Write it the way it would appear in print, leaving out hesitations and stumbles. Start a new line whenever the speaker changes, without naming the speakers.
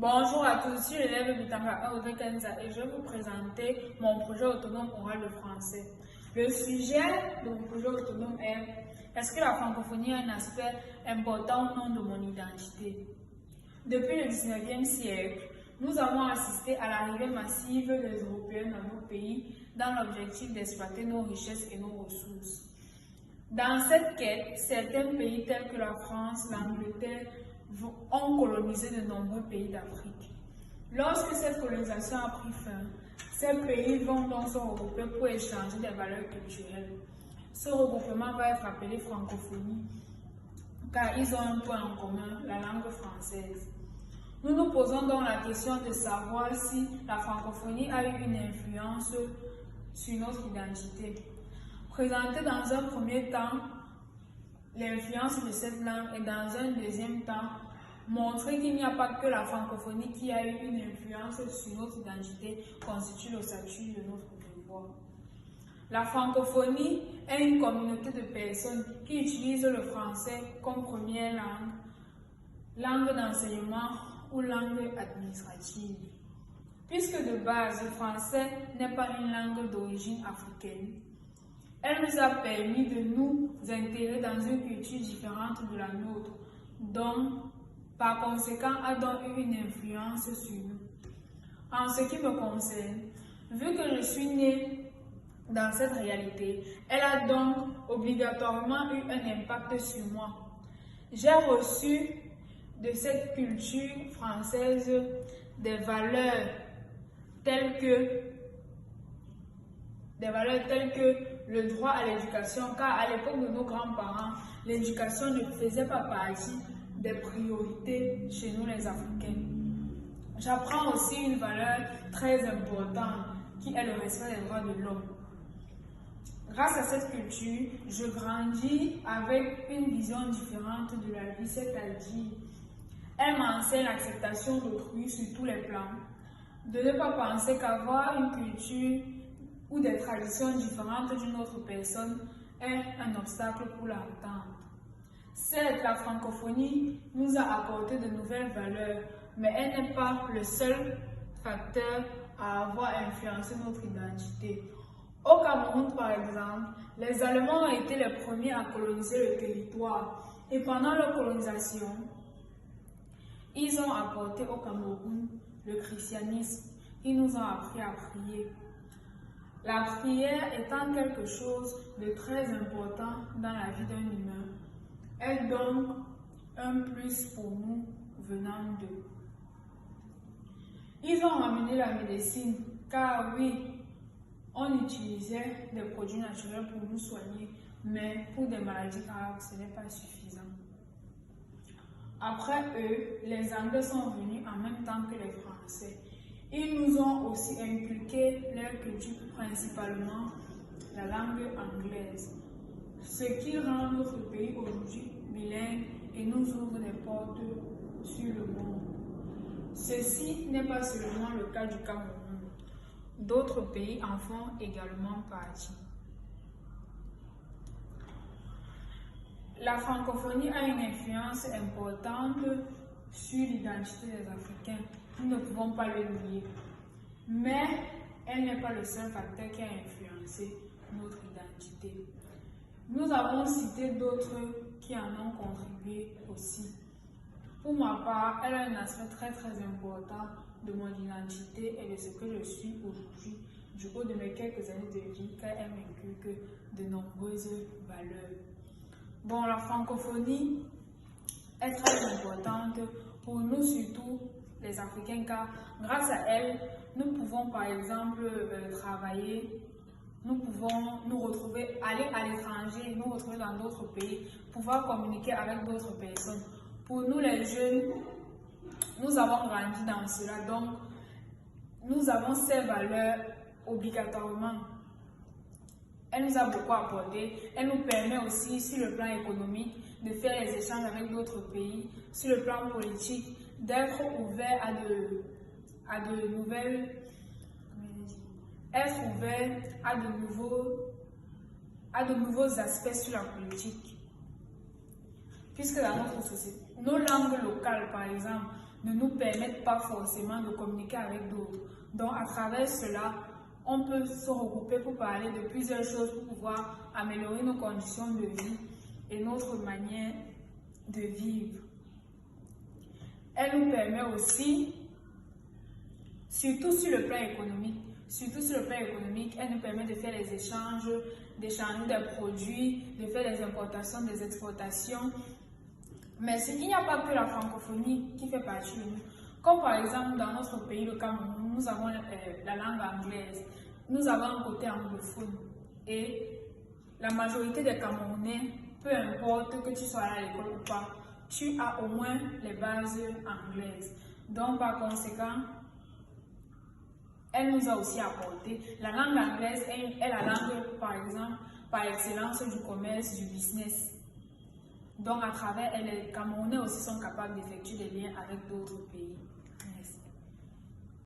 Bonjour à tous, je suis l'élève Bitanga Audrey Kenza et je vais vous présenter mon projet autonome oral de français. Le sujet de mon projet autonome est: est-ce que la francophonie a un aspect important ou non de mon identité? Depuis le 19e siècle, nous avons assisté à l'arrivée massive des Européens dans nos pays dans l'objectif d'exploiter nos richesses et nos ressources. Dans cette quête, certains pays tels que la France, l'Angleterre ont colonisé de nombreux pays d'Afrique. Lorsque cette colonisation a pris fin, ces pays vont donc se regrouper pour échanger des valeurs culturelles. Ce regroupement va être appelé francophonie, car ils ont un point en commun, la langue française. Nous nous posons donc la question de savoir si la francophonie a eu une influence sur notre identité. Présenter dans un premier temps l'influence de cette langue et dans un deuxième temps, montrer qu'il n'y a pas que la francophonie qui a eu une influence sur notre identité constitue l'ossature de notre devoir. La francophonie est une communauté de personnes qui utilisent le français comme première langue d'enseignement ou langue administrative. Puisque de base, le français n'est pas une langue d'origine africaine, elle nous a permis de nous intégrer dans une culture différente de la nôtre, dont, par conséquent, a donc eu une influence sur nous. En ce qui me concerne, vu que je suis née dans cette réalité, elle a donc obligatoirement eu un impact sur moi. J'ai reçu de cette culture française des valeurs telles que le droit à l'éducation, car à l'époque de nos grands-parents, l'éducation ne faisait pas partie des priorités chez nous les Africains. J'apprends aussi une valeur très importante qui est le respect des droits de l'homme. Grâce à cette culture, je grandis avec une vision différente de la vie, c'est-à-dire elle m'enseigne l'acceptation d'autrui sur tous les plans, de ne pas penser qu'avoir une culture ou des traditions différentes d'une autre personne est un obstacle pour l'entente. Certes, la francophonie nous a apporté de nouvelles valeurs, mais elle n'est pas le seul facteur à avoir influencé notre identité. Au Cameroun, par exemple, les Allemands ont été les premiers à coloniser le territoire et pendant leur colonisation, ils ont apporté au Cameroun le christianisme. Ils nous ont appris à prier. La prière étant quelque chose de très important dans la vie d'un humain, est donc un plus pour nous venant d'eux. Ils ont ramené la médecine, car oui, on utilisait des produits naturels pour nous soigner, mais pour des maladies graves, ce n'est pas suffisant. Après eux, les Anglais sont venus en même temps que les Français. Ils nous ont aussi inculqué leur culture, principalement la langue anglaise, ce qui rend notre pays aujourd'hui bilingue et nous ouvre des portes sur le monde. Ceci n'est pas seulement le cas du Cameroun, d'autres pays en font également partie. La francophonie a une influence importante sur l'identité des Africains. Nous ne pouvons pas le nier. Mais elle n'est pas le seul facteur qui a influencé notre identité. Nous avons cité d'autres qui en ont contribué aussi. Pour ma part, elle a un aspect très important de mon identité et de ce que je suis aujourd'hui, du haut de mes quelques années de vie, car elle m'inculque de nombreuses valeurs. Bon, la francophonie est très importante pour nous, surtout les Africains, car grâce à elle, nous pouvons par exemple travailler, nous pouvons nous retrouver, aller à l'étranger, nous retrouver dans d'autres pays, pouvoir communiquer avec d'autres personnes. Pour nous les jeunes, nous avons grandi dans cela, donc nous avons ces valeurs obligatoirement. Elle nous a beaucoup apporté. Elle nous permet aussi, sur le plan économique, de faire les échanges avec d'autres pays. Sur le plan politique, d'être ouvert à de nouvelles... Être ouvert à de nouveaux aspects sur la politique. Puisque dans notre société, nos langues locales, par exemple, ne nous permettent pas forcément de communiquer avec d'autres. Donc, à travers cela, on peut se regrouper pour parler de plusieurs choses pour pouvoir améliorer nos conditions de vie et notre manière de vivre. Elle nous permet aussi, surtout sur le plan économique, elle nous permet de faire les échanges, d'échanger des produits, de faire des importations, des exportations. Mais il n'y a pas que la francophonie qui fait partie de nous. Comme par exemple dans notre pays, le Cameroun, nous avons la langue anglaise. Nous avons un côté anglophone. Et la majorité des Camerounais, peu importe que tu sois à l'école ou pas, tu as au moins les bases anglaises. Donc par conséquent, elle nous a aussi apporté. La langue anglaise est la langue, par exemple, par excellence du commerce, du business. Donc, à travers elle, les Camerounais aussi sont capables d'effectuer des liens avec d'autres pays.